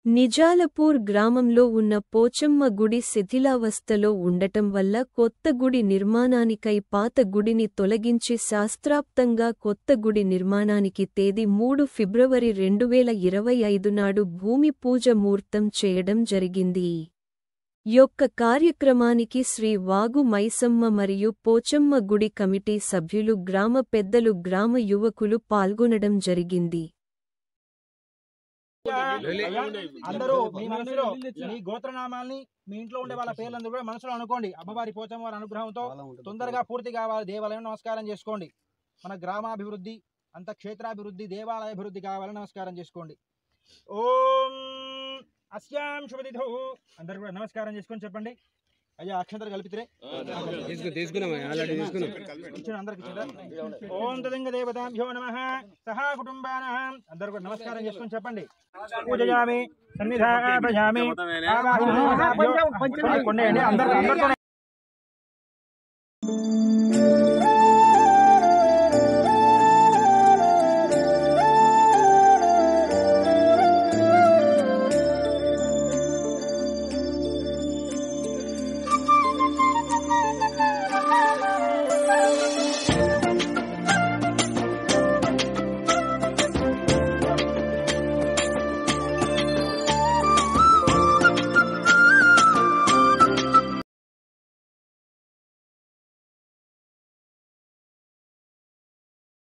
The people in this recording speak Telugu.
నిజాలపూర్ గ్రామంలో ఉన్న పోచమ్మ గుడి శిథిలావస్థలో ఉండటం వల్ల కొత్త గుడి నిర్మాణానికై పాత గుడిని తొలగించి శాస్త్రాప్తంగా కొత్త గుడి నిర్మాణానికి తేదీ 3 ఫిబ్రవరి 2025 నాడు భూమి పూజ ముహూర్తం చేయడం జరిగింది. యొక్క కార్యక్రమానికి శ్రీ వాగు మైసమ్మ మరియు పోచమ్మ గుడి కమిటీ సభ్యులు, గ్రామ పెద్దలు, గ్రామ యువకులు పాల్గొనడం జరిగింది. అందరూ మీ మనసులో మీ గోత్రనామాల్ని, మీ ఇంట్లో ఉండే వాళ్ళ పేర్లందరూ కూడా మనసులో అనుకోండి. అమ్మవారి పోచమ్మ వారి అనుగ్రహంతో తొందరగా పూర్తి కావాలి. దేవాలయం నమస్కారం చేసుకోండి. మన గ్రామాభివృద్ధి, అంత క్షేత్రాభివృద్ధి, దేవాలయాభివృద్ధి కావాలని నమస్కారం చేసుకోండి. ఓం అస్యాం శుభతిథౌ. అందరూ కూడా నమస్కారం చేసుకొని చెప్పండి. అయ్యా అక్షంతలు కలిపితే ఓం తదంగ దేవతాభ్యో నమః సహా కుటుంబానాం. అందరూ కూడా నమస్కారం చేసుకొని చెప్పండి. పూజయామి సన్నిధాపయామి. అందరూ